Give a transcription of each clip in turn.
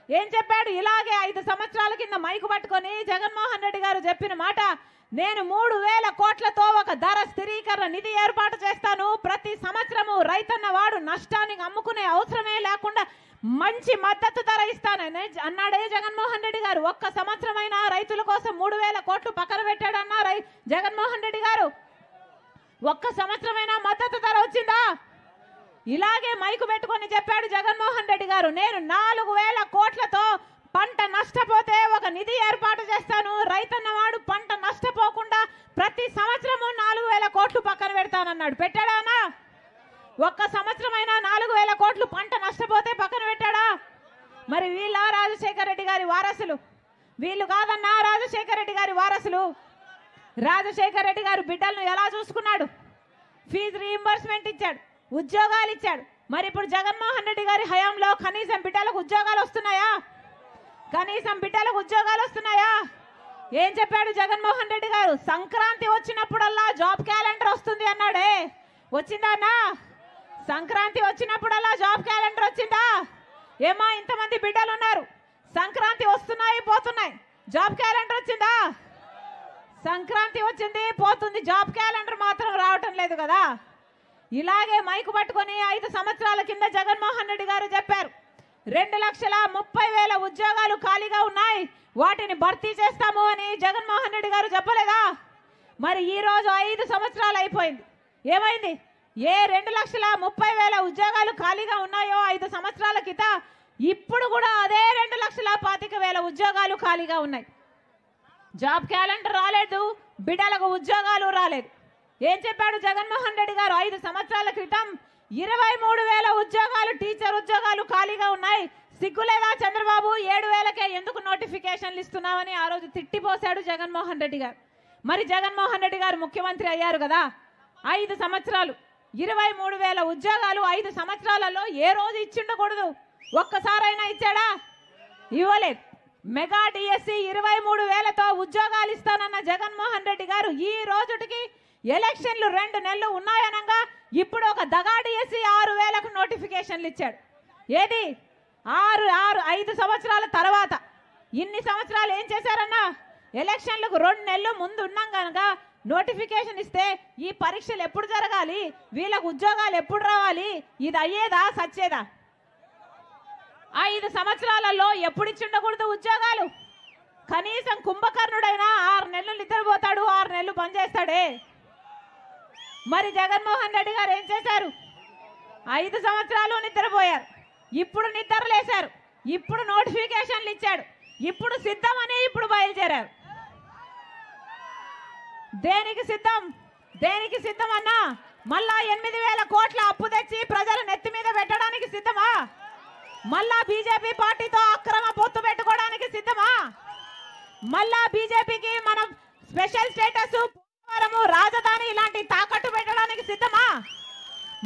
ఏం చెప్పాడు? ఇలాగే 5 సంవత్సరాల కింద మైకు పట్టుకొని జగన్మోహన్ రెడ్డి గారు చెప్పిన మాట, నేను 3000 కోట్లతో ఒక ధర స్థిరీకరణ నిధి ఏర్పాటు చేస్తాను, ప్రతి సంవత్సరము రైతన్న వాడు నష్టానికి అమ్ముకునే అవసరమే లేకుండా మంచి మద్దతు ధర ఇస్తానని అన్నాడే జగన్మోహన్ రెడ్డి గారు. ఒక్క సంవత్సరమైనా రైతుల కోసం 3000 కోట్లు పక్కన పెట్టాడన్నా జగన్మోహన్ రెడ్డి గారు? ఒక్క సంవత్సరమైనా మద్దతు ధర వచ్చిందా? ఇలాగే మైకు పెట్టుకొని చెప్పాడు జగన్మోహన్ రెడ్డి గారు, నేను 4000 కోట్లతో పంట నష్టపోతే ఒక నిధి ఏర్పాటు చేస్తాను, రైతన్నవాడు పంట నష్టపోకుండా ప్రతి సంవత్సరము 4000 కోట్లు పక్కన పెడతానన్నాడు. పెట్టాడా? ఒక్క సంవత్సరమైనా 4000 కోట్లు పంట నష్టపోతే పక్కన పెట్టాడా? మరి వీళ్ళ రాజశేఖర రెడ్డి గారి వారసులు? వీళ్ళు కాదన్నా రాజశేఖర రెడ్డి గారి వారసులు. రాజశేఖర రెడ్డి గారు బిడ్డలను ఎలా చూసుకున్నాడు? ఫీజు రీయింబర్స్మెంట్ ఇచ్చాడు, ఉద్యోగాలు ఇచ్చాడు. మరి ఇప్పుడు జగన్మోహన్ రెడ్డి గారి హయాంలో కనీసం బిడ్డలకు ఉద్యోగాలు వస్తున్నాయా? కనీసం బిడ్డలకు ఉద్యోగాలు వస్తున్నాయా? ఏం చెప్పాడు జగన్మోహన్ రెడ్డి గారు? సంక్రాంతి వచ్చినప్పుడల్లా జాబ్ క్యాలెండర్ వస్తుంది అన్నాడే. వచ్చిందా అన్నా? సంక్రాంతి వచ్చినప్పుడల్లా జాబ్ క్యాలెండర్ వచ్చిందా? ఏమా ఇంతమంది బిడ్డలు ఉన్నారు, సంక్రాంతి వస్తున్నాయి పోతున్నాయి, జాబ్ క్యాలెండర్ వచ్చిందా? సంక్రాంతి వచ్చింది పోతుంది, జాబ్ క్యాలెండర్ మాత్రం రావటం లేదు కదా. ఇలాగే మైకు పట్టుకొని 5 సంవత్సరాల కింద జగన్మోహన్ రెడ్డి గారు చెప్పారు, 2,30,000 ఉద్యోగాలు ఖాళీగా ఉన్నాయి, వాటిని భర్తీ చేస్తాము అని జగన్మోహన్ రెడ్డి గారు చెప్పలేదా? మరి ఈ రోజు 5 సంవత్సరాలు అయిపోయింది, ఏమైంది? ఏ 2,30,000 ఉద్యోగాలు ఖాళీగా ఉన్నాయో 5 సంవత్సరాల క్రితం, ఇప్పుడు కూడా అదే 2,25,000 ఉద్యోగాలు ఖాళీగా ఉన్నాయి. జాబ్ క్యాలెండర్ రాలేదు, బిడ్డలకు ఉద్యోగాలు రాలేదు. ఏం చెప్పాడు జగన్మోహన్ రెడ్డి గారు? 5 సంవత్సరాల క్రితం 23,000 ఉద్యోగాలు, టీచర్ ఉద్యోగాలు ఖాళీగా ఉన్నాయి. సిగ్గులేదా చంద్రబాబు? 7,000కే ఎందుకు నోటిఫికేషన్లు ఇస్తున్నామని ఆ రోజు తిట్టిపోశాడు జగన్మోహన్ రెడ్డి గారు. మరి జగన్మోహన్ రెడ్డి గారు ముఖ్యమంత్రి అయ్యారు కదా, 5 సంవత్సరాలు 23,000 ఉద్యోగాలు 5 సంవత్సరాలలో ఏ రోజు ఇచ్చిండకూడదు? ఒక్కసారైనా ఇచ్చాడా? ఇవ్వలేదు. మెగా డిఎస్సి 23,000తో ఉద్యోగాలు ఇస్తానన్న జగన్మోహన్ రెడ్డి గారు ఈ రోజుటికి ఎలక్షన్లు 2 నెలలు ఉన్నాయనగా ఇప్పుడు ఒక దగా డిఎస్సి 6,000కు నోటిఫికేషన్లు ఇచ్చాడు. ఏది 5 సంవత్సరాల తర్వాత? ఇన్ని సంవత్సరాలు ఏం చేశారన్నా? ఎలక్షన్లకు 2 నెలలు ముందు ఉన్నాం కనుక నోటిఫికేషన్ ఇస్తే ఈ పరీక్షలు ఎప్పుడు జరగాలి, వీళ్ళకు ఉద్యోగాలు ఎప్పుడు రావాలి, ఇది అయ్యేదా సచ్చేదా? 5 సంవత్సరాలలో ఎప్పుడు ఇచ్చిండకూడదు ఉద్యోగాలు? కనీసం కుంభకర్ణుడైనా 6 నెలలు నిద్రపోతాడు, 6 నెలలు పనిచేస్తాడే. మరి జగన్మోహన్ రెడ్డి గారు ఏం చేశారు? 5 సంవత్సరాలు నిద్రపోయారు, ఇప్పుడు నిద్రలేశారు, ఇప్పుడు నోటిఫికేషన్లు ఇచ్చాడు, ఇప్పుడు సిద్ధమని ఇప్పుడు బయలుదేరారు. దేనికి సిద్ధం? దేనికి సిద్ధం అన్నా? మళ్ళా 8,000 కోట్ల అప్పు తెచ్చి ప్రజల నెత్తి మీద పెట్టడానికి సిద్ధమా? మళ్ళా బీజేపీ పార్టీతో అక్రమ పొత్తు పెట్టుకోవడానికి సిద్ధమా? మళ్ళా బీజేపీకి మనం స్పెషల్ స్టేటస్, రాజధాని ఇలాంటి తాకట్టు పెట్టడానికి సిద్ధమా?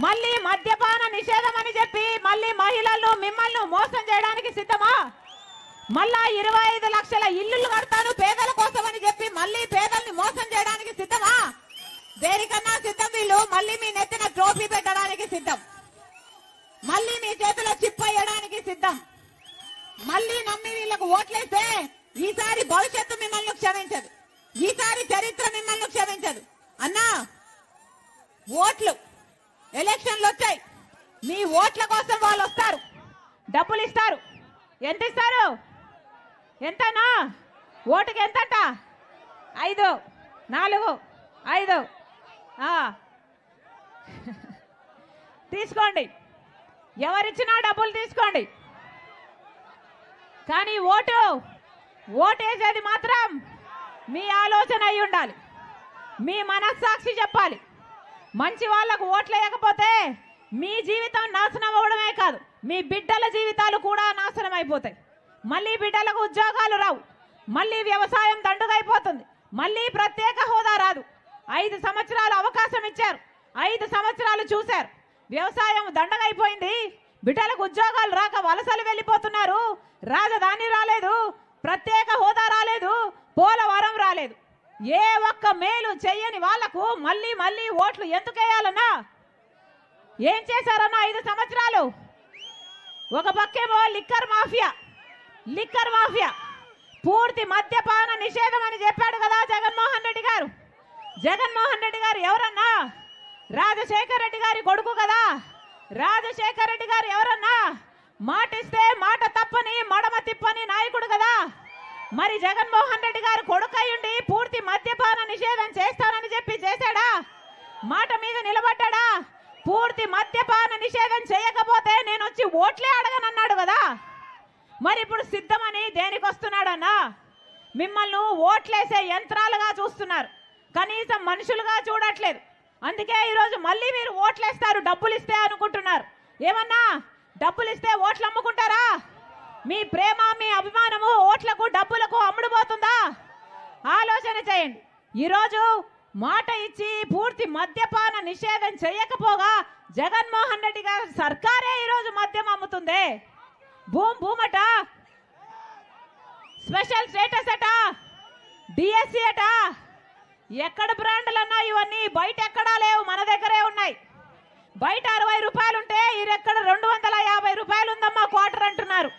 మళ్ళీ మద్యపాన నిషేధం అని చెప్పి మళ్ళీ మహిళలను మిమ్మల్ని మోసం చేయడానికి సిద్ధమా? మళ్ళా 25 లక్షల ఇల్లులు కడతాను పేదల కోసం అని చెప్పి మళ్ళీ పేదల్ని మోసం చేయడానికి సిద్ధమా? దేనికన్నా సిద్ధం వీళ్ళు? మళ్ళీ మీ నెత్తిన ట్రోఫీ పెట్టడానికి సిద్ధం, మళ్ళీ మీ చేతిలో చిప్ అయ్యడానికి సిద్ధం, మళ్ళీ నమ్మి వీళ్ళకు ఓట్లేస్తే ఈసారి భవిష్యత్తు మిమ్మల్ని క్షమించదు, ఈసారి చరిత్ర మిమ్మల్ని క్షమించదు. అన్నా ఓట్లు, ఎలక్షన్లు వచ్చాయి, మీ ఓట్ల కోసం వాళ్ళు వస్తారు, డబ్బులు ఇస్తారు. ఎంత ఇస్తారు? ఎంతనా? ఓటుకి ఎంతట? 5, 4, 5 తీసుకోండి, ఎవరిచ్చినా డబ్బులు తీసుకోండి. కానీ ఓటేసేది మాత్రం మీ ఆలోచన అయి ఉండాలి, మీ మనస్సాక్షి చెప్పాలి. మంచి వాళ్లకు ఓట్లు వేయకపోతే మీ జీవితం నాశనం అవ్వడమే కాదు, మీ బిడ్డల జీవితాలు కూడా నాశనం అయిపోతాయి. మళ్ళీ బిడ్డలకు ఉద్యోగాలు రావు, మళ్ళీ వ్యవసాయం దండుగైపోతుంది, మళ్ళీ ప్రత్యేక హోదా రాదు. 5 సంవత్సరాలు అవకాశం ఇచ్చారు, 5 సంవత్సరాలు చూశారు, వ్యవసాయం దండగైపోయింది, బిడ్డలకు ఉద్యోగాలు రాక వలసలు వెళ్ళిపోతున్నారు, రాజధాని రాలేదు, ప్రత్యేక హోదా రాలేదు, పోలవరం రాలేదు. ఏ ఒక్క మేలు చెయ్యని వాళ్లకు మళ్ళీ మళ్ళీ ఓట్లు ఎందుకు వేయాలన్నా? ఏం చేశారన్నా 5 సంవత్సరాలు? ఒక పక్కేమో లిక్కర్ మాఫియా, లిక్కర్ మాఫియా, పూర్తి మద్యపాన నిషేధం అని చెప్పాడు కదా జగన్మోహన్ రెడ్డి గారు. జగన్మోహన్ రెడ్డి గారు ఎవరన్నా? రాజశేఖర్ రెడ్డి గారి కొడుకు కదా. రాజశేఖర్ రెడ్డి గారు ఎవరన్నా? మాటిస్తే మాట తప్పని మడమ తిప్పని నాయకుడు కదా. మరి జగన్మోహన్ రెడ్డి గారు కొడుకయ్యుండి పూర్తి మద్యపాన నిషేధం చేస్తానని చెప్పి చేశాడా? మాట మీద నిలబడ్డా? పూర్తి మద్యపాన నిషేధం చేయకపోతే నేను వచ్చి ఓట్లే అడగనన్నాడు కదా. మరి ఇప్పుడు సిద్ధమని దేనికి వస్తున్నాడన్నా? మిమ్మల్ని ఓట్లేసే యంత్రాలుగా చూస్తున్నారు, కనీసం మనుషులుగా చూడట్లేదు. అందుకే ఈరోజు మళ్ళీ మీరు ఓట్లేస్తారు డబ్బులు ఇస్తే అనుకుంటున్నారు. ఏమన్నా డబ్బులు ఇస్తే ఓట్లు అమ్ముకుంటారా? మీ ప్రేమ మీ అభిమానము ఓట్లకు డబ్బులకు అమ్ముడుపోతుందా? ఆలోచన చేయండి. ఈరోజు మాట ఇచ్చి పూర్తి మద్యపాన నిషేధం చేయకపోగా జగన్మోహన్ రెడ్డి గారి సర్కారే ఈరోజు మద్యం అమ్ముతుంది. భూమట, స్పెషల్ స్టేటస్ అట, డిఎస్సి అట, ఎక్కడ బ్రాండ్లు అన్నా ఇవన్నీ బయట ఎక్కడా లేవు, మన దగ్గరే ఉన్నాయి. బయట 60 రూపాయలు ఉంటే ఇరెక్కడ 250 రూపాయలు ఉందమ్మా క్వార్టర్ అంటున్నారు.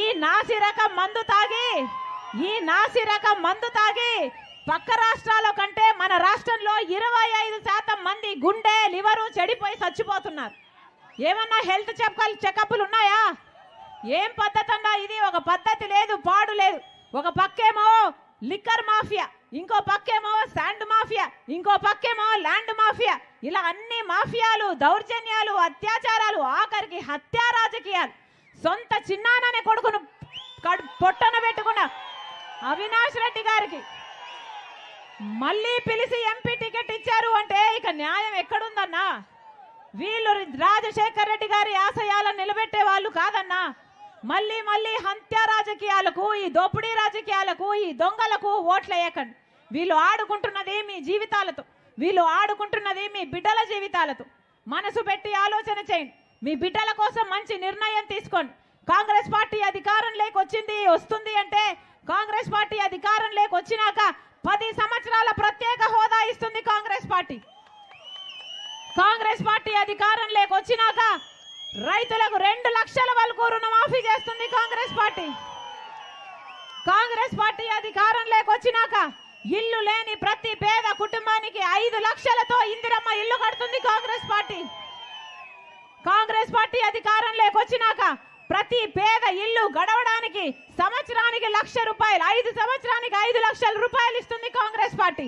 ఈ నాసి రకం మందు తాగి పక్క రాష్ట్రాల కంటే మన రాష్ట్రంలో 25% మంది గుండె లివరు చెడిపోయి చచ్చిపోతున్నారు. ఏమన్నా హెల్త్ చెకప్లు ఉన్నాయా? ఏం పద్ధతి అన్నా ఇది? ఒక పద్ధతి లేదు, పాడు లేదు. ఒక పక్కేమో లిక్కర్ మాఫియా, ఇంకో పక్కేమో శాండ్ మాఫియా, ఇంకో పక్కేమో ల్యాండ్ మాఫియా. ఇలా అన్ని మాఫియాలు, దౌర్జన్యాలు, అత్యాచారాలు, ఆఖరికి హత్యా రాజకీయాలు. సొంత చిన్నాననే కొడుకును పొట్టన పెట్టుకున్న అవినాష్ రెడ్డి గారికి మళ్ళీ పిలిచి ఎంపీ టికెట్ ఇచ్చారు అంటే ఇక న్యాయం ఎక్కడుందన్నా? వీళ్ళు రాజశేఖర్ రెడ్డి గారి ఆశయాలను నిలబెట్టే వాళ్ళు కాదన్నా. మళ్ళీ హత్యా రాజకీయాలకు, ఈ దోపిడీ రాజకీయాలకు, ఈ దొంగలకు ఓట్లేయకండి. వీళ్ళు ఆడుకుంటున్నది మీ జీవితాలతో, వీళ్ళు ఆడుకుంటున్నది మీ బిడ్డల జీవితాలతో. మనసు పెట్టి ఆలోచన చేయండి. మీ బిడ్డల కోసం మంచి నిర్ణయం తీసుకోండి. కాంగ్రెస్ పార్టీ అధికారంలోకి వస్తుంది అంటే కాంగ్రెస్ పార్టీ అధికారంలోకి వచ్చినాక 10 సంవత్సరాల ప్రత్యేక హోదా ఇస్తుంది కాంగ్రెస్ పార్టీ. కాంగ్రెస్ పార్టీ అధికారంలోకి వచ్చినాక రైతులకు 2 లక్షల వరకు రుణమాఫీ చేస్తుంది కాంగ్రెస్ పార్టీ. కాంగ్రెస్ పార్టీ అధికారంలోకి వచ్చినాక ఇల్లు లేని ప్రతి పేద కుటుంబానికి 5 లక్షలతో ఇందిరమ్మ ఇల్లు కడుతుంది కాంగ్రెస్ పార్టీ. కాంగ్రెస్ పార్టీ అధికారంలోకి వచ్చినాక ప్రతి పేద ఇల్లు గడవడానికి సంవత్సరానికి 1,00,000 రూపాయలు, 5 సంవత్సరానికి 5 లక్షల రూపాయలు ఇస్తుంది కాంగ్రెస్ పార్టీ.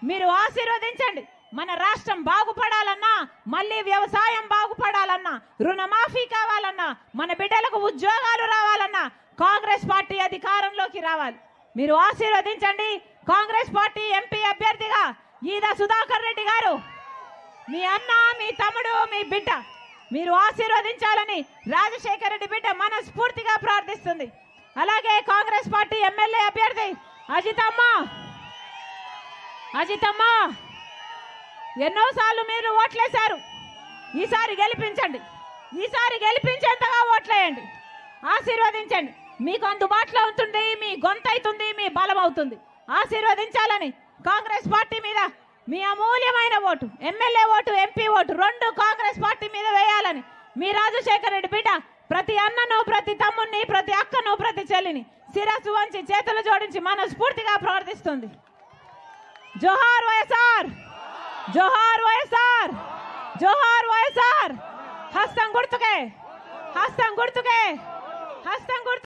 మీరు ఆశీర్వదించండి. మన రాష్ట్రం బాగుపడాలన్నా, మళ్ళీ వ్యవసాయం బాగుపడాలన్నా, రుణమాఫీ కావాలన్నా, మన బిడ్డలకు ఉద్యోగాలు రావాలన్నా కాంగ్రెస్ పార్టీ అధికారంలోకి రావాలి. మీరు ఆశీర్వదించండి. కాంగ్రెస్ పార్టీ ఎంపీ అభ్యర్థిగా ఈద సుధాకర్ రెడ్డి గారు, మీ అన్న, మీ తమ్ముడు, మీ బిడ్డ, మీరు ఆశీర్వదించాలని రాజశేఖర్ రెడ్డి బిడ్డ మనస్ఫూర్తిగా ప్రార్థిస్తుంది. అలాగే కాంగ్రెస్ పార్టీ ఎమ్మెల్యే అభ్యర్థి అజితమ్మ, ఎన్నోసార్లు మీరు ఓట్లేశారు. ఈసారి గెలిపించండి. ఈసారి గెలిపించేంతగా ఓట్లేయండి. ఆశీర్వదించండి. మీకు అందుబాటులో ఉంటుంది, మీ గొంతైతుంది, మీ బలం అవుతుంది. ఆశీర్వదించాలని కాంగ్రెస్ పార్టీ మీద మీ అమూల్యమైన vote, MLA vote, MP vote 2 Congress party మీద వేయాలని మీ రాజశేఖర్ రెడ్డి బిడ్డ ప్రతి అన్నను, ప్రతి తమ్ముడిని, ప్రతి అక్కను, ప్రతి చెల్లిని శిరస్సు వంచి చేతులు జోడించి మనస్ఫూర్తిగా ప్రార్థిస్తుంది. జోహార్ వైఎస్ఆర్, జోహార్ వైఎస్ఆర్, జోహార్ వైఎస్ఆర్. హస్తం గుర్తుకే, హస్తం గుర్తుకే, హస్తం గుర్తు.